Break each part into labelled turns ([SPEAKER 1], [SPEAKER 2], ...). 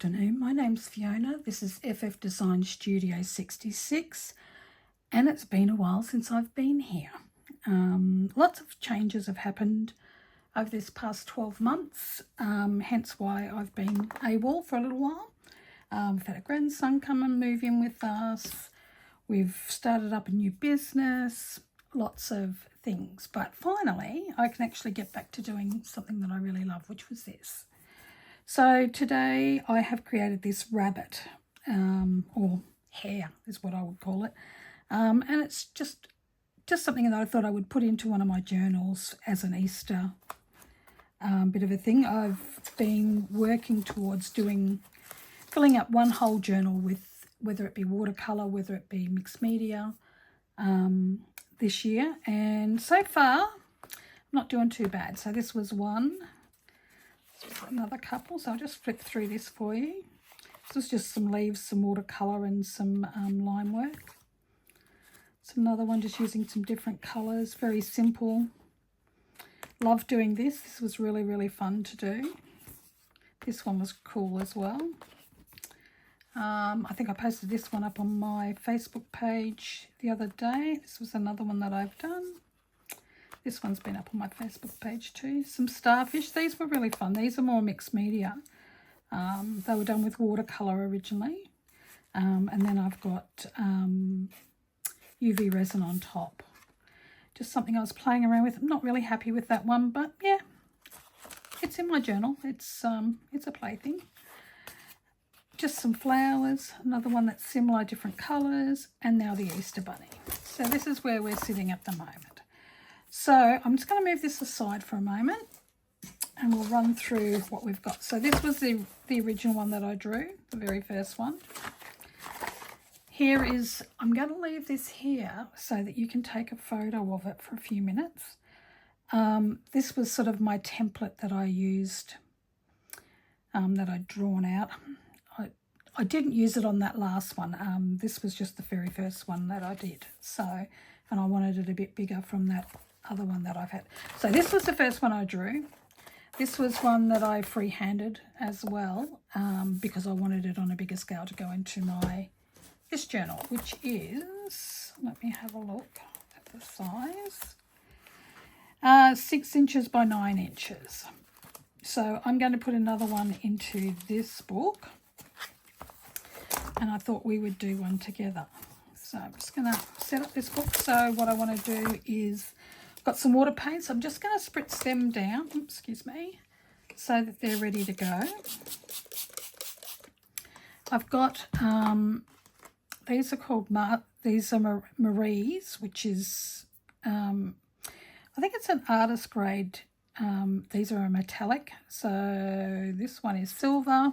[SPEAKER 1] afternoon. My name's Fiona. This is FF Design Studio 66 and it's been a while since I've been here. Lots of changes have happened over this past 12 months, hence why I've been AWOL for a little while. We've had a grandson come and move in with us. We've started up a new business, lots of things. But finally, I can actually get back to doing something that I really love, which was this. So today I have created this rabbit, or hare is what I would call it. And it's just something that I thought I would put into one of my journals as an Easter bit of a thing. I've been working towards filling up one whole journal with whether it be watercolour, whether it be mixed media this year. And so far, I'm not doing too bad. So this was one. Another couple, so I'll just flip through this for you. This was just some leaves, some watercolour and some line work. It's another one just using some different colours, very simple. Love doing this. This was really, really fun to do. This one was cool as well. I think I posted this one up on my Facebook page the other day. This was another one that I've done. This one's been up on my Facebook page too. Some starfish. These were really fun. These are more mixed media. They were done with watercolour originally. And then I've got UV resin on top. Just something I was playing around with. I'm not really happy with that one, but yeah, it's in my journal. It's a plaything. Just some flowers. Another one that's similar, different colours. And now the Easter bunny. So this is where we're sitting at the moment. So I'm just going to move this aside for a moment and we'll run through what we've got. So this was the original one that I drew, the very first one. Here is, I'm going to leave this here so that you can take a photo of it for a few minutes. This was sort of my template that I used, that I'd drawn out. I didn't use it on that last one. This was just the very first one that I did. So, and I wanted it a bit bigger from that other one that I've had. So this was the first one I drew. This was one that I freehanded as well, because I wanted it on a bigger scale to go into this journal, which is, let me have a look at the size, 6 inches by 9 inches. So I'm going to put another one into this book, and I thought we would do one together. So I'm just going to set up this book. So what I want to do is, I've got some water paints. I'm just going to spritz them down, excuse me, so that they're ready to go. I've got, these are called, these are Marie's, which is, I think it's an artist grade. These are a metallic. So this one is silver.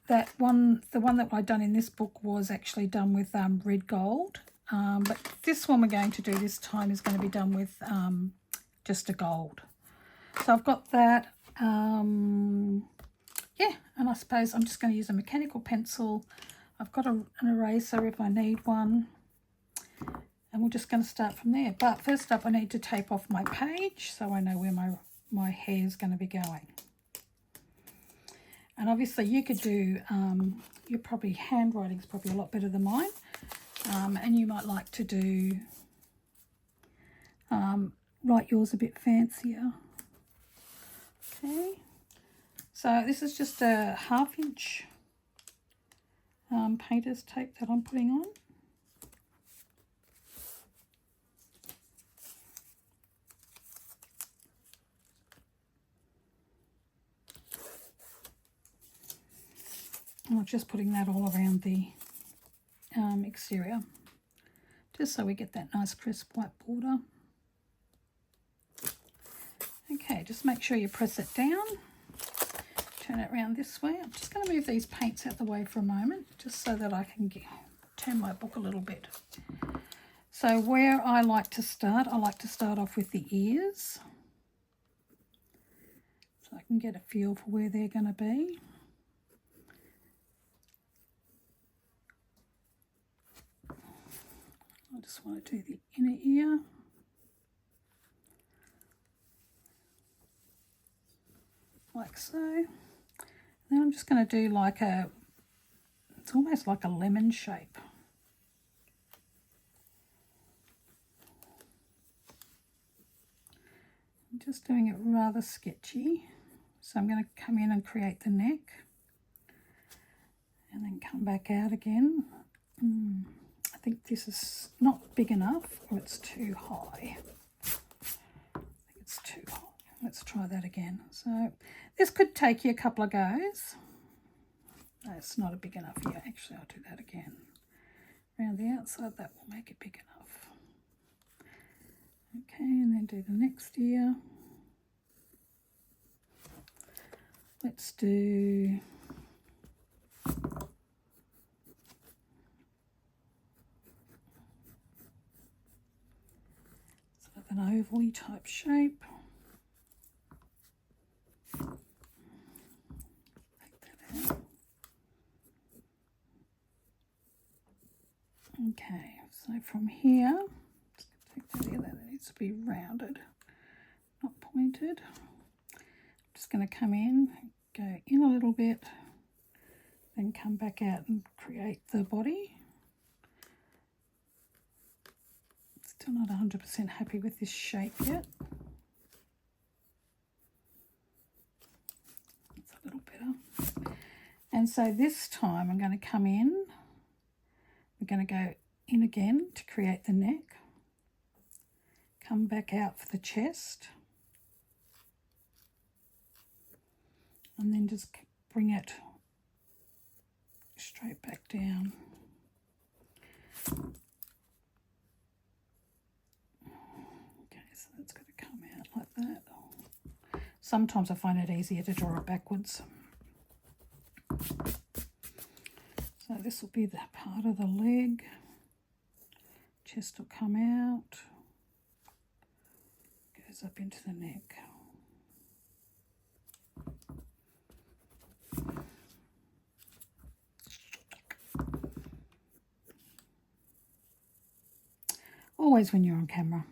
[SPEAKER 1] That one, the one that I'd done in this book was actually done with red gold. But this one we're going to do this time is going to be done with just a gold. So I've got that. Yeah, and I suppose I'm just going to use a mechanical pencil. I've got an eraser if I need one. And we're just going to start from there. But first up, I need to tape off my page so I know where my hair is going to be going. And obviously you could do, your probably handwriting's probably a lot better than mine. And you might like to do, write yours a bit fancier. Okay. So this is just a 1/2 inch painter's tape that I'm putting on. And I'm just putting that all around the exterior, just so we get that nice crisp white border. Okay, just make sure you press it down. Turn it around this way. I'm just going to move these paints out the way for a moment, just so that I can turn my book a little bit. So where I like to start off with the ears, so I can get a feel for where they're going to be. I just want to do the inner ear. like so. Then I'm just going to do like it's almost like a lemon shape. I'm just doing it rather sketchy. So I'm going to come in and create the neck and then come back out again. I think this is not big enough, or it's too high. I think it's too high. Let's try that again. So this could take you a couple of goes. No, it's not a big enough here. Actually, I'll do that again. Around the outside, that will make it big enough. Okay, and then do the next ear. Let's do sort of an oval-y type shape. Take that out. Okay, so from here, just take that here, that needs to be rounded, not pointed. I'm just going to come in, go in a little bit, then come back out and create the body. Still not 100% happy with this shape yet. It's a little better. And so this time I'm going to come in, we're going to go in again to create the neck, come back out for the chest, and then just bring it straight back down. Okay, so that's going to come out like that. Sometimes I find it easier to draw it backwards. So this will be the part of the leg. Chest will come out, goes up into the neck. Always when you're on camera,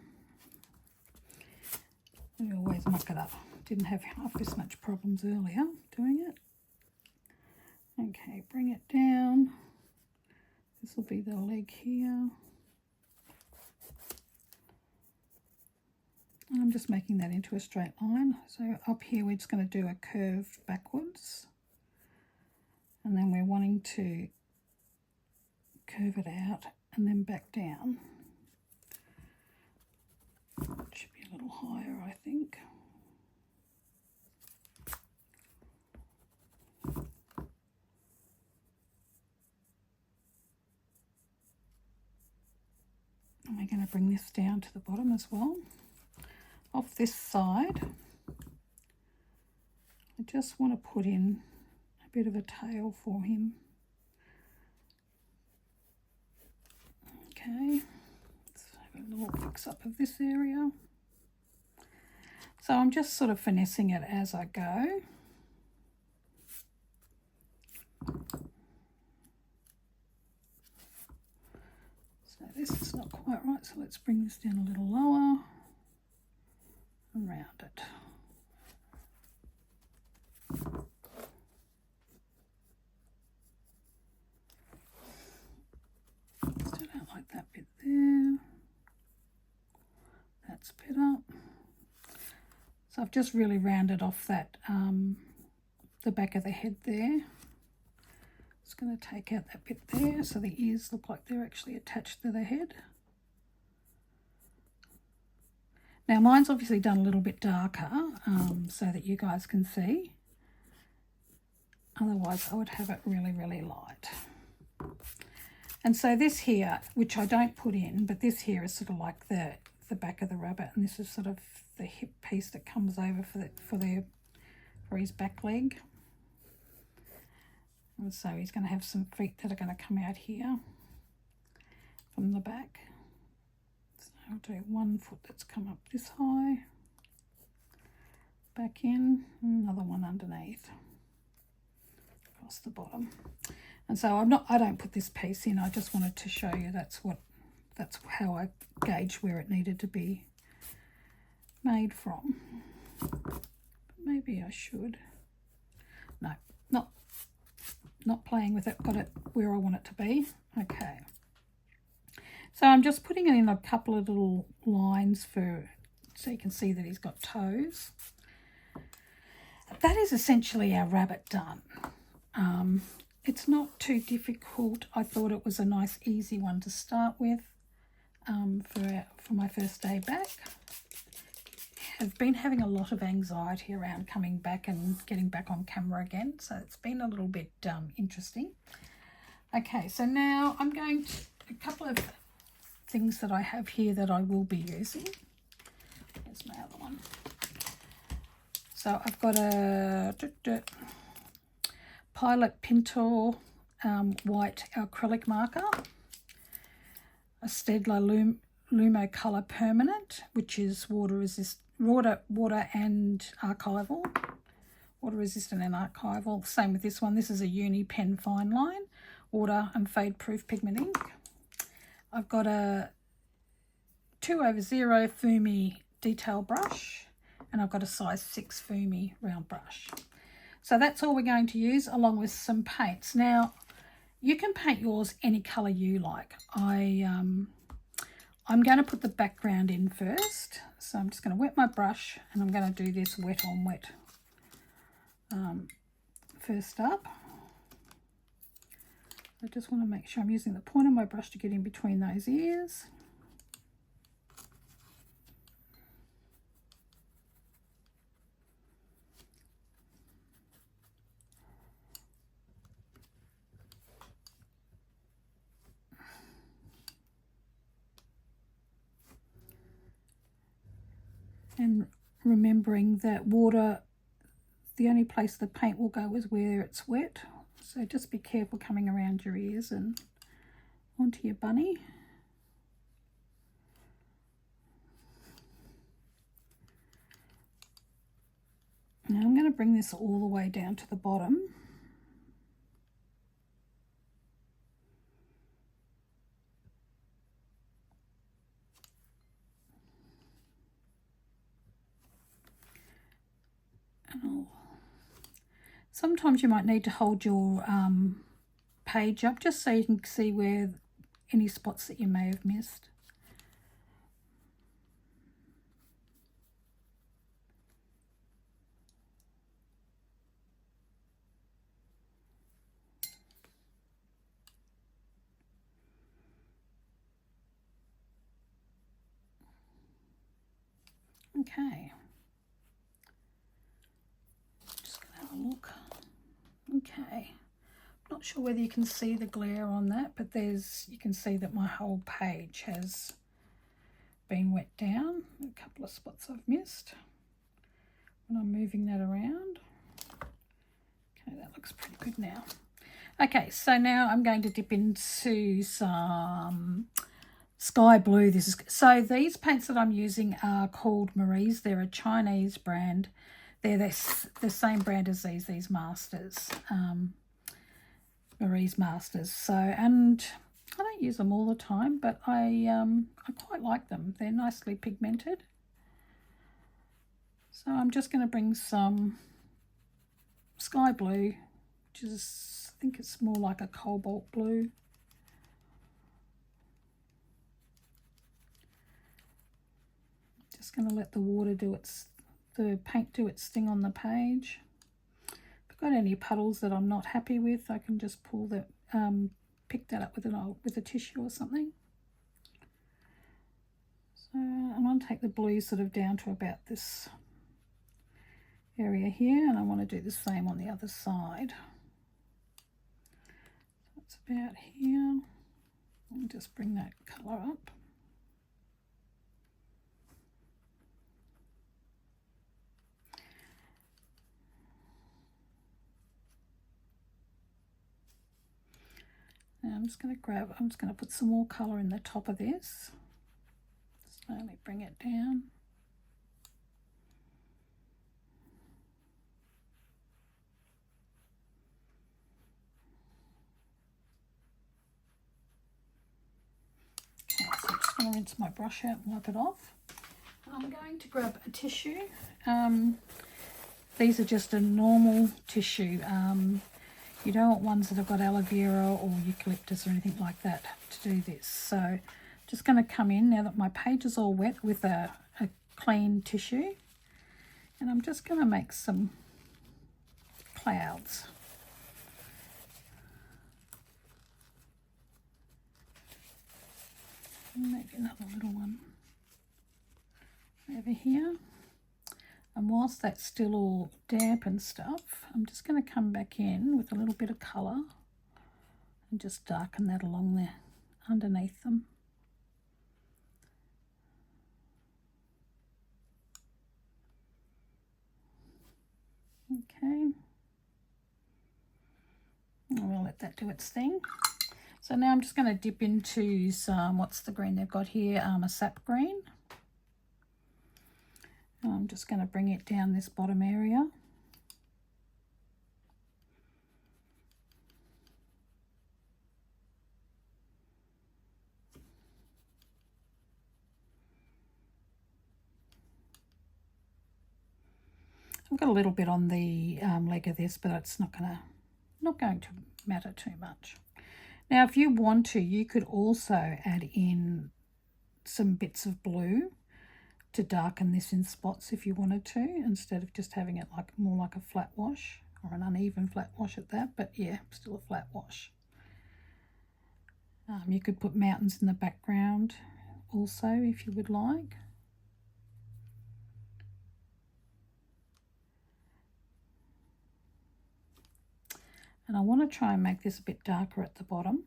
[SPEAKER 1] you always muck it up. Didn't have half this much problems earlier doing it. Okay, bring it down. This will be the leg here. And I'm just making that into a straight line. So up here we're just going to do a curve backwards. And then we're wanting to curve it out and then back down. It should be a little higher, I think. And we're going to bring this down to the bottom as well. Off this side, I just want to put in a bit of a tail for him. Okay, let's have a little fix up of this area. So I'm just sort of finessing it as I go. So this is not quite right, so let's bring this down a little lower and round it. Still don't like that bit there. That's better. So I've just really rounded off that the back of the head there. Just going to take out that bit there so the ears look like they're actually attached to the head. Now mine's obviously done a little bit darker so that you guys can see. Otherwise I would have it really, really light. And so this here, which I don't put in, but this here is sort of like the back of the rabbit, and this is sort of the hip piece that comes over for his back leg. And so he's going to have some feet that are going to come out here from the back. So I'll do one foot that's come up this high, back in, and another one underneath, across the bottom. And so I don't put this piece in. I just wanted to show you that's how I gauge where it needed to be made from. Maybe I should. No, not playing with it, got it where I want it to be. Okay. So I'm just putting in a couple of little lines so you can see that he's got toes. That is essentially our rabbit done. It's not too difficult. I thought it was a nice easy one to start with for my first day back. I've been having a lot of anxiety around coming back and getting back on camera again, so it's been a little bit interesting. Okay, so now I'm going to a couple of things that I have here that I will be using. Here's my other one. So I've got a Pilot Pinto white acrylic marker, a Steadtler Lumo Colour Permanent, which is water and archival, water resistant and archival. Same with this one. This is a Uni Pen fine line, water and fade proof pigment ink. I've got a 2/0 Fuumuui detail brush, and I've got a size 6 Fuumuui round brush. So that's all we're going to use, along with some paints. Now, you can paint yours any colour you like. I'm going to put the background in first. So I'm just going to wet my brush, and I'm going to do this wet on wet. First up, I just want to make sure I'm using the point of my brush to get in between those ears. And remembering that water, the only place the paint will go is where it's wet. So just be careful coming around your ears and onto your bunny. Now I'm going to bring this all the way down to the bottom. Sometimes you might need to hold your page up just so you can see where any spots that you may have missed. Okay. Just gonna have a look. Okay. Not sure whether you can see the glare on that, but you can see that my whole page has been wet down. A couple of spots I've missed when I'm moving that around. Okay, that looks pretty good now. Okay, so now I'm going to dip into some sky blue. So these paints that I'm using are called Marie's. They're a Chinese brand. They're the same brand as these Masters, Marie's Masters. So, and I don't use them all the time, but I quite like them. They're nicely pigmented. So I'm just going to bring some sky blue, which is, I think it's more like a cobalt blue. Just going to let the water the paint do its thing on the page. If I've got any puddles that I'm not happy with, I can just pull that, pick that up with a tissue or something. So I'm going to take the blue sort of down to about this area here, and I want to do the same on the other side. So it's about here. I'll just bring that colour up. Now I'm just going to put some more colour in the top of this. Slowly bring it down. Okay, so I'm just going to rinse my brush out and wipe it off. I'm going to grab a tissue. These are just a normal tissue. You don't want ones that have got aloe vera or eucalyptus or anything like that to do this. So just going to come in now that my page is all wet with a clean tissue, and I'm just going to make some clouds. Maybe another little one over here. And whilst that's still all damp and stuff, I'm just going to come back in with a little bit of colour and just darken that along there underneath them. Okay. And we'll let that do its thing. So now I'm just going to dip into some, what's the green they've got here? A sap green. And I'm just going to bring it down this bottom area. I've got a little bit on the leg of this, but it's not going to matter too much. Now, if you want to, you could also add in some bits of blue to darken this in spots if you wanted to, instead of just having it like more like a flat wash, or an uneven flat wash at that, but yeah, still a flat wash. You could put mountains in the background also if you would like. And I want to try and make this a bit darker at the bottom.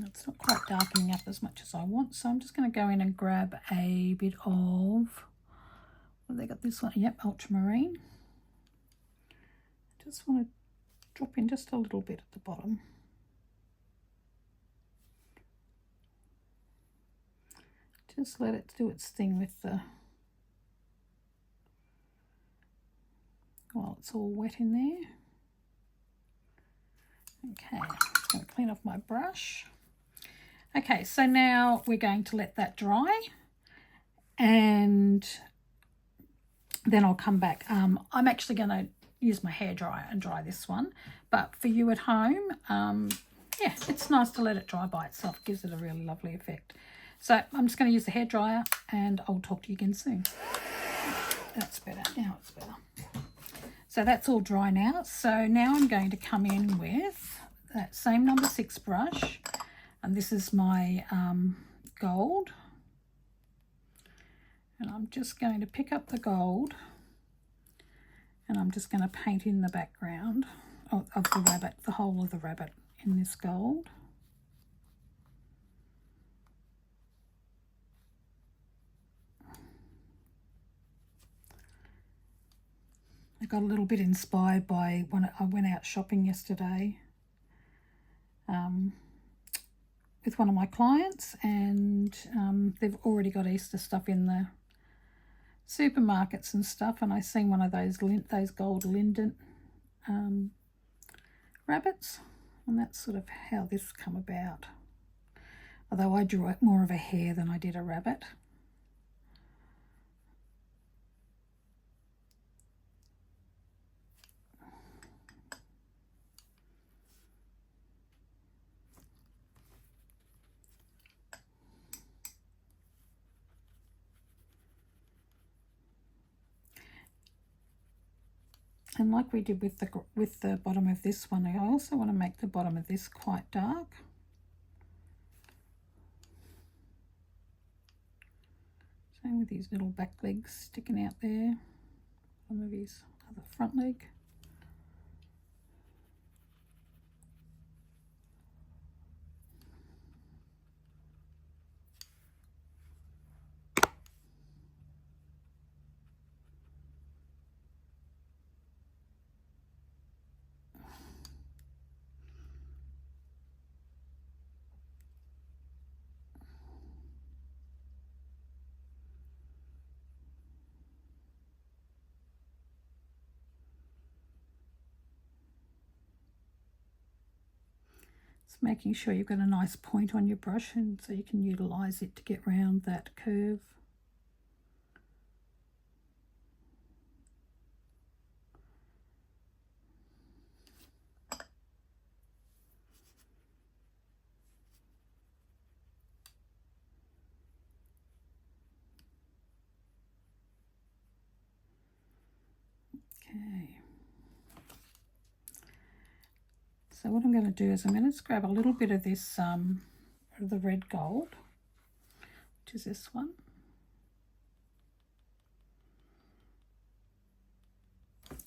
[SPEAKER 1] It's not quite darkening up as much as I want, so I'm just going to go in and grab a bit of, what have they got this one? Yep, ultramarine. Just want to drop in just a little bit at the bottom. Just let it do its thing with the, while it's all wet in there. Okay, I'm just going to clean off my brush. Okay, so now we're going to let that dry, and then I'll come back. I'm actually going to use my hairdryer and dry this one, but for you at home, yeah, it's nice to let it dry by itself. It gives it a really lovely effect. So I'm just going to use the hairdryer, and I'll talk to you again soon. That's better. Now it's better. So that's all dry now. So now I'm going to come in with that same number 6 brush, and this is my gold. And I'm just going to pick up the gold, and I'm just going to paint in the background of the rabbit, the whole of the rabbit in this gold. I got a little bit inspired by when I went out shopping yesterday with one of my clients, and they've already got Easter stuff in the supermarkets and stuff, and I seen one of those gold linden rabbits, and that's sort of how this come about. Although I drew more of a hare than I did a rabbit. And like we did with the bottom of this one, I also want to make the bottom of this quite dark. Same with these little back legs sticking out there. Some of his other front leg. Just making sure you've got a nice point on your brush, and so you can utilise it to get round that curve. Okay. So what I'm going to do is I'm going to grab a little bit of this, the red gold, which is this one.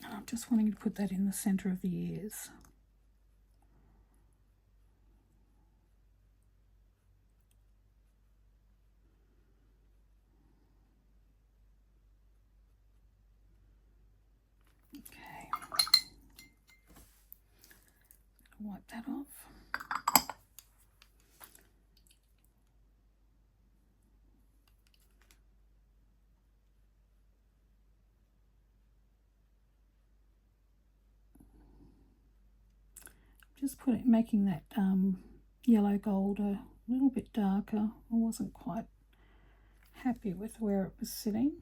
[SPEAKER 1] And I'm just wanting to put that in the centre of the ears. Okay. Wipe that off. Just making that yellow gold a little bit darker. I wasn't quite happy with where it was sitting,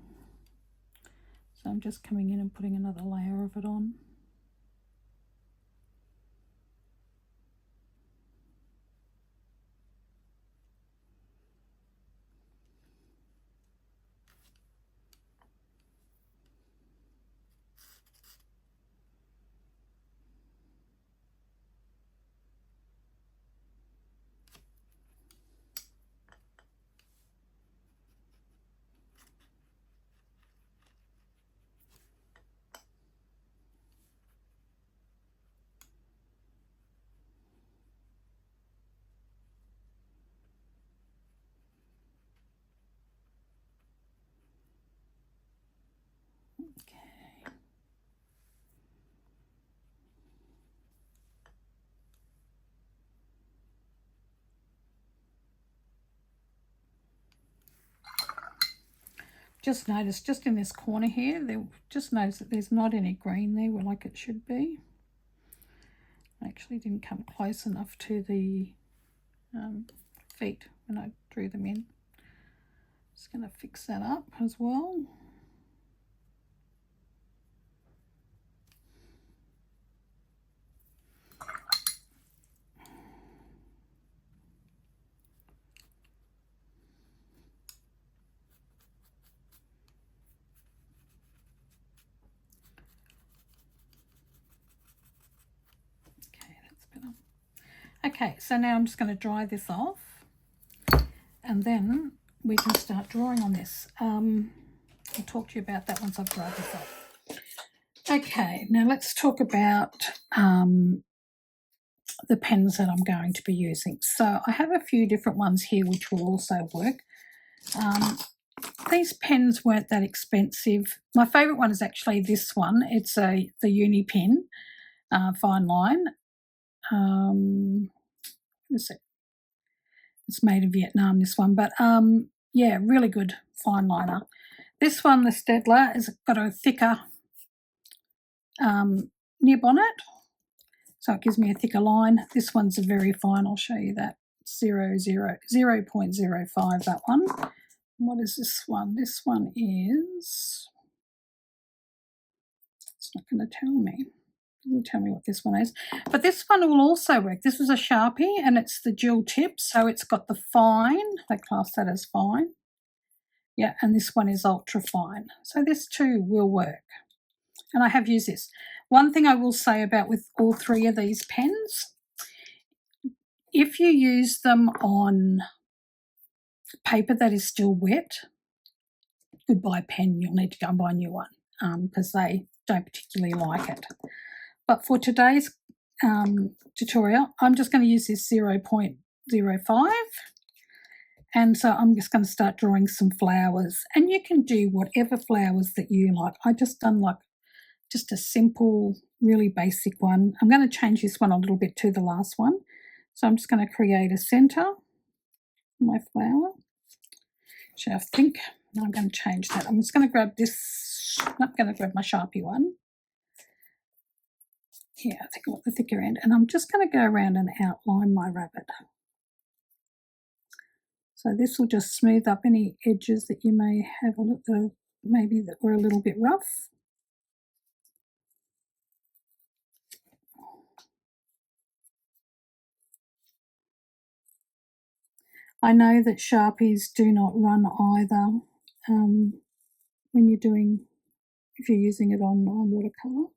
[SPEAKER 1] so I'm just coming in and putting another layer of it on. Okay. Just noticed, just in this corner here, just noticed that there's not any green there like it should be. I actually didn't come close enough to the feet when I drew them in. Just going to fix that up as well. Okay, so now I'm just going to dry this off, and then we can start drawing on this. I'll talk to you about that once I've dried this off. Okay, now let's talk about the pens that I'm going to be using. So I have a few different ones here which will also work. These pens weren't that expensive. My favourite one is actually this one. It's the Uni Pen fine line. It's made in Vietnam, this one, but yeah, really good fine liner. This one, the Steadtler, has got a thicker nib on it, so it gives me a thicker line. This one's a very fine, I'll show you that, 0.05, that one. What is this one? This one is, it's not going to tell me. It'll tell me what this one is. But this one will also work. This was a Sharpie, and it's the gel tip, so it's got the fine. They class that as fine. Yeah, and this one is ultra fine. So this too will work. And I have used this. One thing I will say about with all three of these pens, if you use them on paper that is still wet, goodbye pen, you'll need to go and buy a new one because they don't particularly like it. But for today's tutorial, I'm just going to use this 0.05. And so I'm just going to start drawing some flowers. And you can do whatever flowers that you like. I just done like just a simple, really basic one. I'm going to change this one a little bit to the last one. So I'm just going to create a centre for my flower. Actually, I think I'm going to change that. I'm just going to grab this, I'm not going to grab my Sharpie one. Yeah, I think I want the thicker end. And I'm just going to go around and outline my rabbit. So this will just smooth up any edges that you may have on it that maybe that were a little bit rough. I know that Sharpies do not run either when you're doing, if you're using it on watercolour.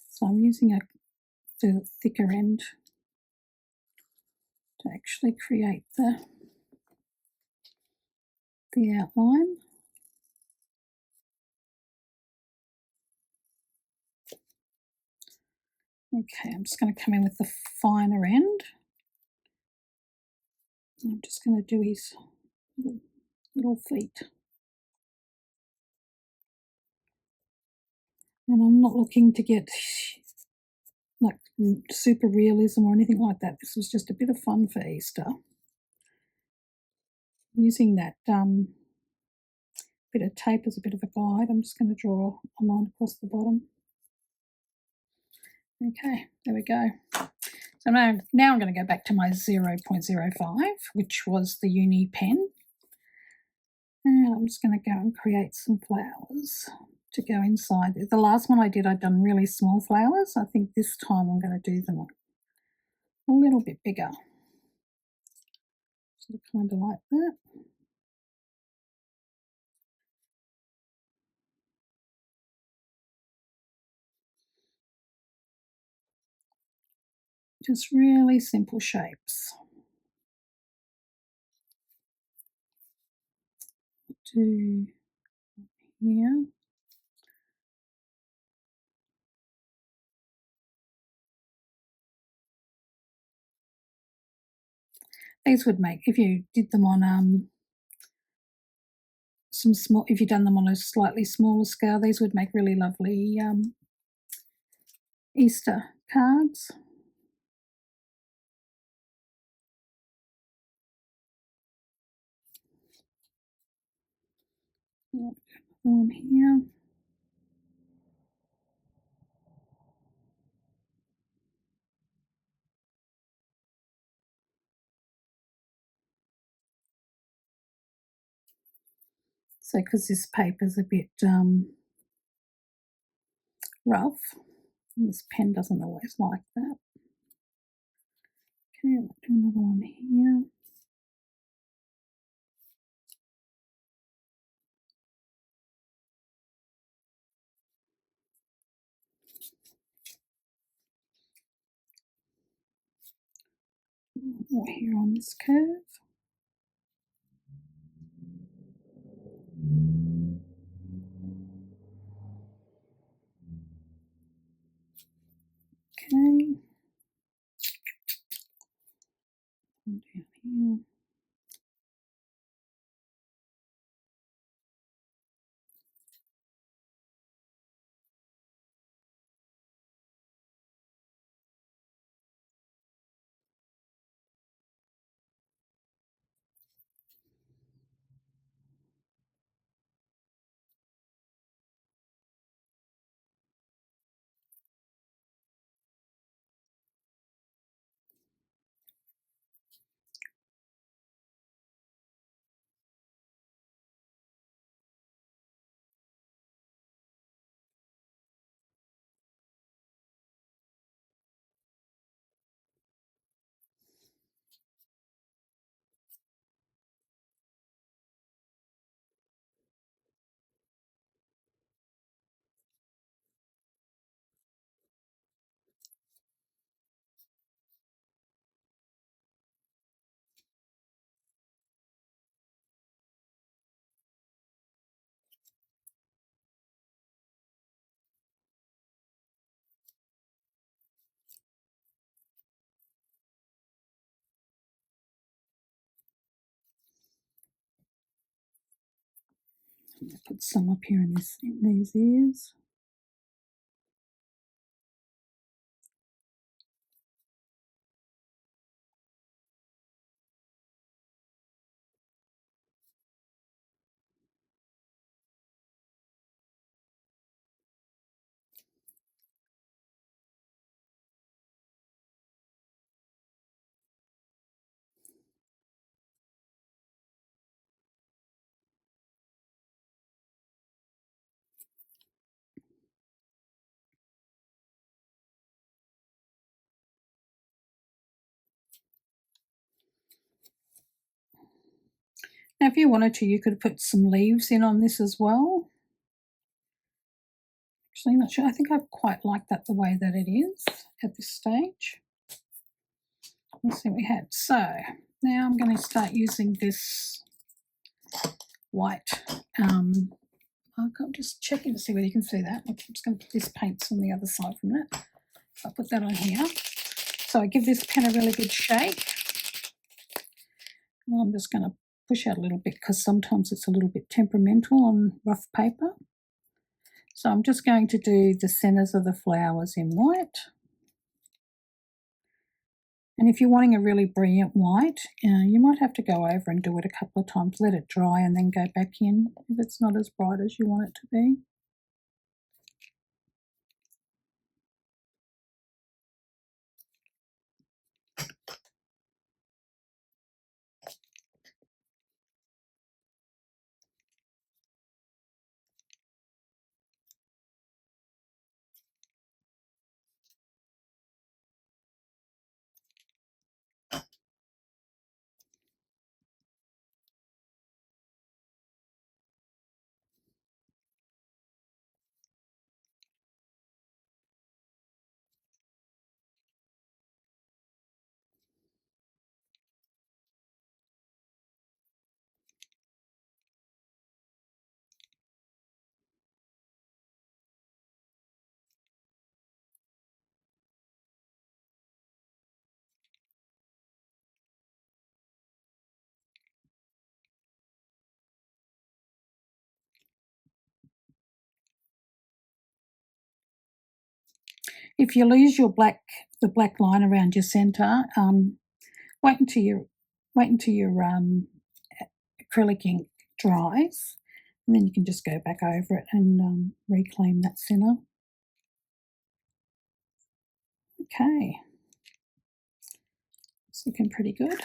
[SPEAKER 1] So I'm using the thicker end to actually create the outline. Okay, I'm just going to come in with the finer end. I'm just going to do his little feet. And I'm not looking to get like super realism or anything like that. This was just a bit of fun for Easter. Using that bit of tape as a bit of a guide, I'm just going to draw a line across the bottom. Okay, there we go. So now I'm going to go back to my 0.05, which was the Uni Pen. And I'm just going to go and create some flowers to go inside. The last one I did, I'd done really small flowers. I think this time I'm going to do them a little bit bigger. So kind of like that. Just really simple shapes. To here. These would make, if you did them on some small, if you've done them on a slightly smaller scale, these would make really lovely Easter cards. One here. So because this paper's a bit rough, and this pen doesn't always like that. Okay, I'll do another one here. More here on this curve. Okay. And down here. I'm going to put some up here in these ears. Now, if you wanted to, you could put some leaves in on this as well. Actually, not sure. I think I quite like that the way that it is at this stage. Let's see what we had. So now I'm going to start using this white. I'm just checking to see whether you can see that. I'm just going to put this paints on the other side from it. So I'll put that on here. So I give this pen a really good shake. And I'm just going to push out a little bit because sometimes it's a little bit temperamental on rough paper. So I'm just going to do the centres of the flowers in white. And if you're wanting a really brilliant white, you might have to go over and do it a couple of times, let it dry and then go back in if it's not as bright as you want it to be. If you lose your the black line around your centre, wait until your acrylic ink dries, and then you can just go back over it and reclaim that centre. Okay, it's looking pretty good.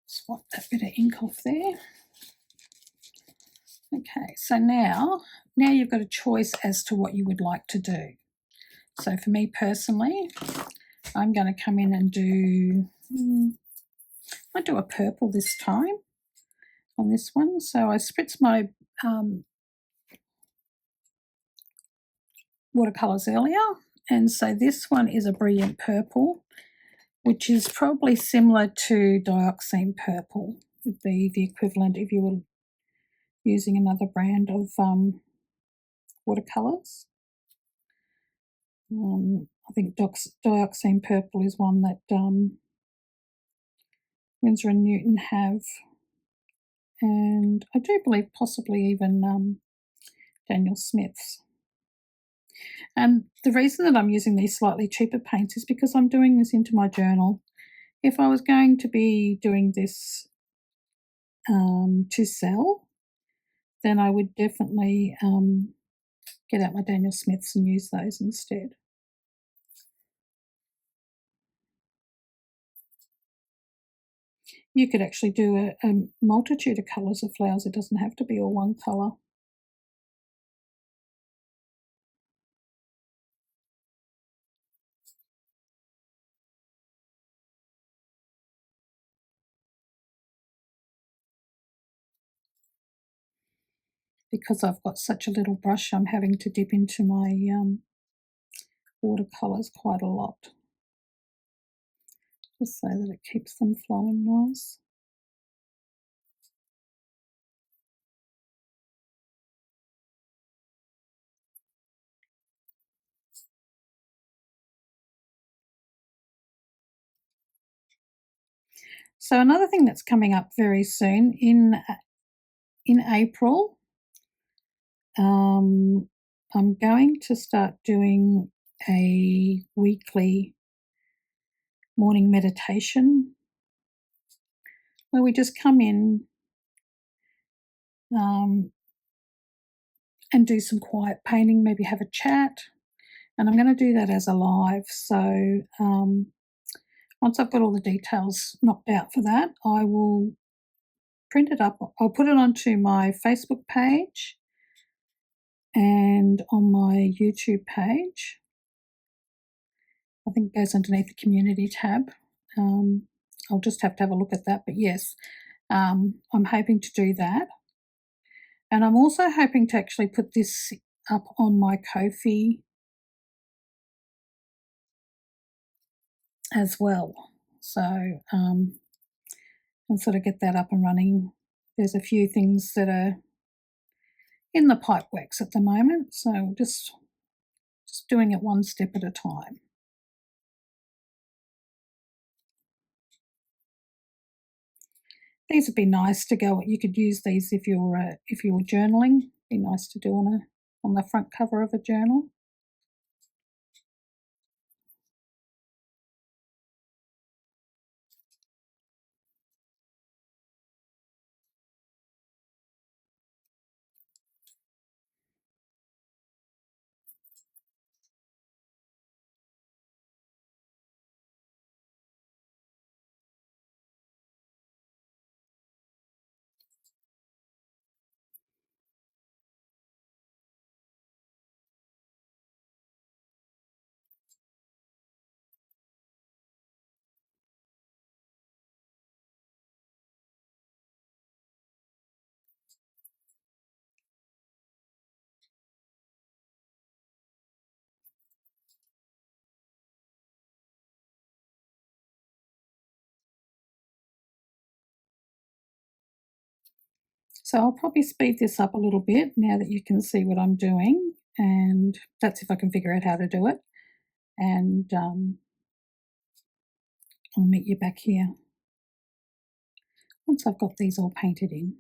[SPEAKER 1] Swap that bit of ink off there. Okay, so now you've got a choice as to what you would like to do. So for me personally, I'm going to come in and I'll do a purple this time on this one. So I spritz my watercolours earlier, and so this one is a brilliant purple, which is probably similar to dioxazine purple, would be the equivalent if you were using another brand of watercolours. I think dioxazine purple is one that Winsor & Newton have, and I do believe possibly even Daniel Smith's. And the reason that I'm using these slightly cheaper paints is because I'm doing this into my journal. If I was going to be doing this to sell, then I would definitely get out my Daniel Smiths and use those instead. You could actually do a multitude of colours of flowers. It doesn't have to be all one colour. Because I've got such a little brush, I'm having to dip into my watercolours quite a lot, just so that it keeps them flowing nice. So another thing that's coming up very soon in April, I'm going to start doing a weekly morning meditation where we just come in and do some quiet painting, maybe have a chat, and I'm going to do that as a live. So once I've got all the details knocked out for that, I will print it up. I'll put it onto my Facebook page and on my YouTube page. I think it goes underneath the community tab. I'll just have to have a look at that. But yes, I'm hoping to do that. And I'm also hoping to actually put this up on my Ko-fi as well. So, and sort of get that up and running. There's a few things that are in the pipe works at the moment, so just doing it one step at a time. These would be nice to go. You could use these if you were journaling. Be nice to do on the front cover of a journal. So I'll probably speed this up a little bit now that you can see what I'm doing, and that's if I can figure out how to do it. And I'll meet you back here once I've got these all painted in.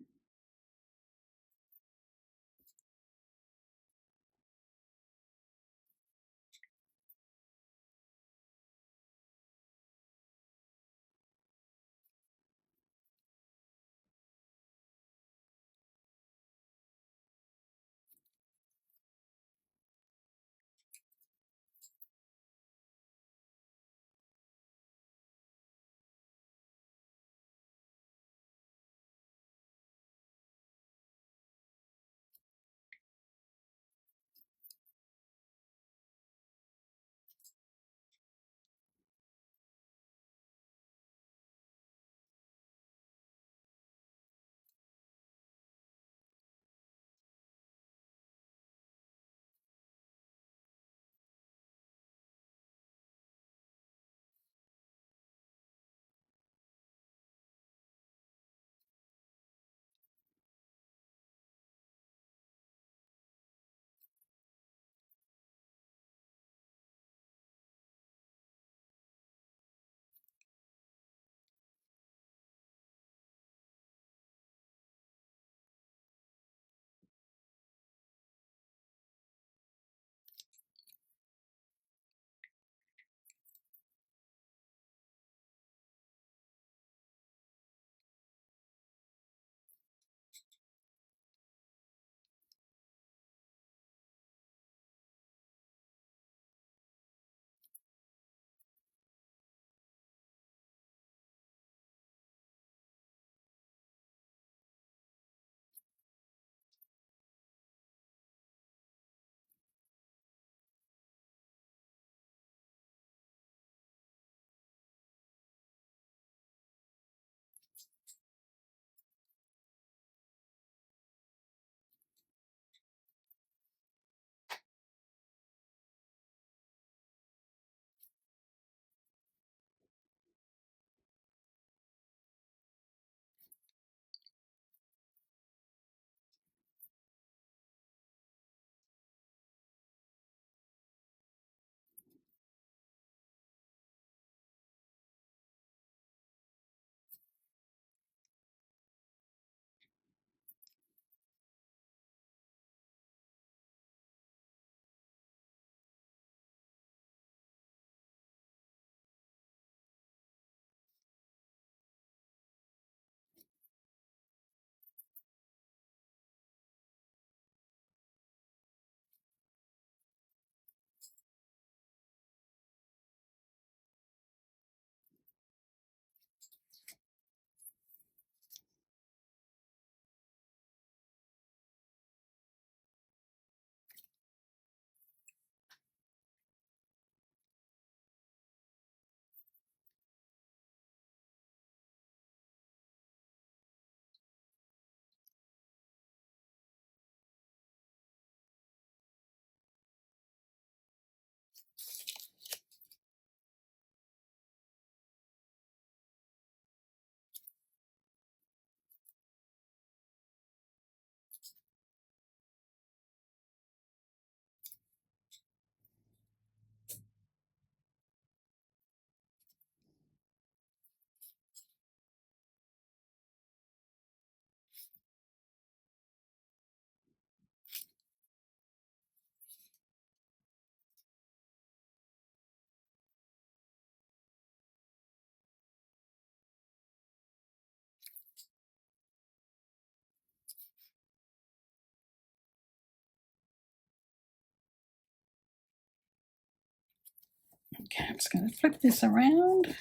[SPEAKER 1] Okay, I'm just going to flip this around.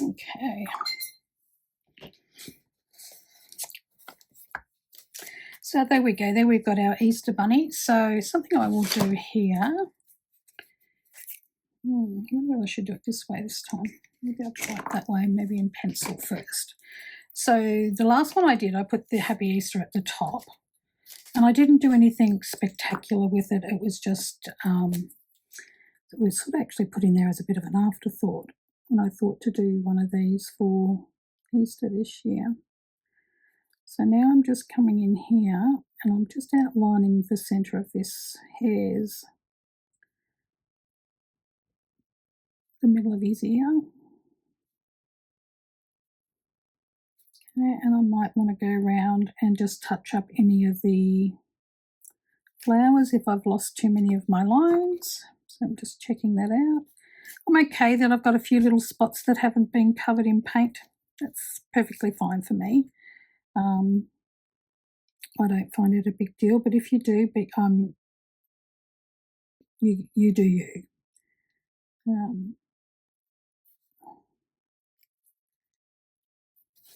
[SPEAKER 1] Okay. So there we go. There we've got our Easter bunny. So something I will do here. I wonder whether I should do it this way this time. Maybe I'll try it that way, maybe in pencil first. So the last one I did, I put the Happy Easter at the top. And I didn't do anything spectacular with it. It was just, it was sort of actually put in there as a bit of an afterthought when I thought to do one of these for Easter this year. So now I'm just coming in here and I'm just outlining the centre of this hare's, the middle of his ear. Okay, and I might want to go around and just touch up any of the flowers if I've lost too many of my lines. So I'm just checking that out. I'm okay that I've got a few little spots that haven't been covered in paint. That's perfectly fine for me. I don't find it a big deal, but if you do, you do you.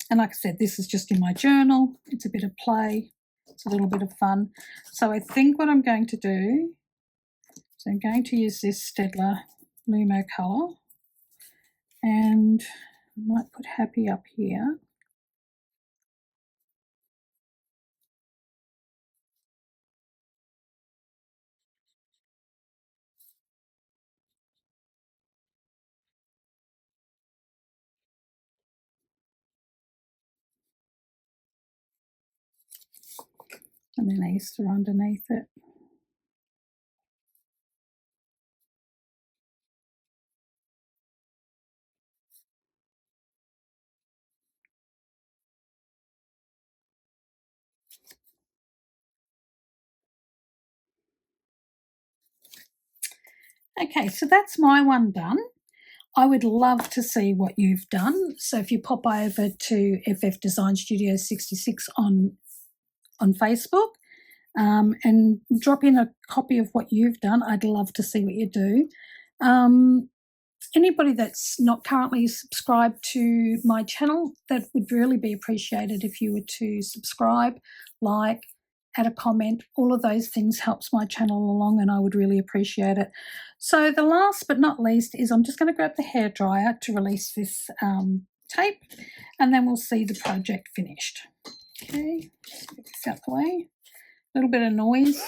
[SPEAKER 1] And like I said, this is just in my journal. It's a bit of play. It's a little bit of fun. So I think what I'm going to do is I'm going to use this Steadtler Lumo colour, and I might put Happy up here. And then Easter underneath it. Okay, so that's my one done. I would love to see what you've done. So if you pop over to FF Design Studio 66 on Facebook and drop in a copy of what you've done, I'd love to see what you do. Anybody that's not currently subscribed to my channel, that would really be appreciated if you were to subscribe, like, add a comment. All of those things helps my channel along and I would really appreciate it. So the last but not least is I'm just going to grab the hairdryer to release this tape, and then we'll see the project finished. Okay, let's get this out the way. A little bit of noise.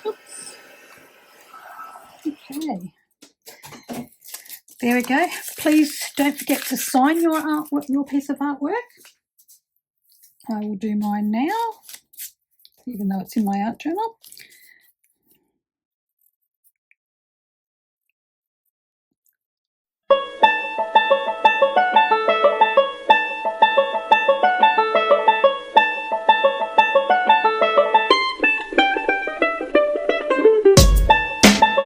[SPEAKER 1] Oops. Okay. There we go. Please don't forget to sign your artwork, your piece of artwork. I will do mine now, even though it's in my art journal.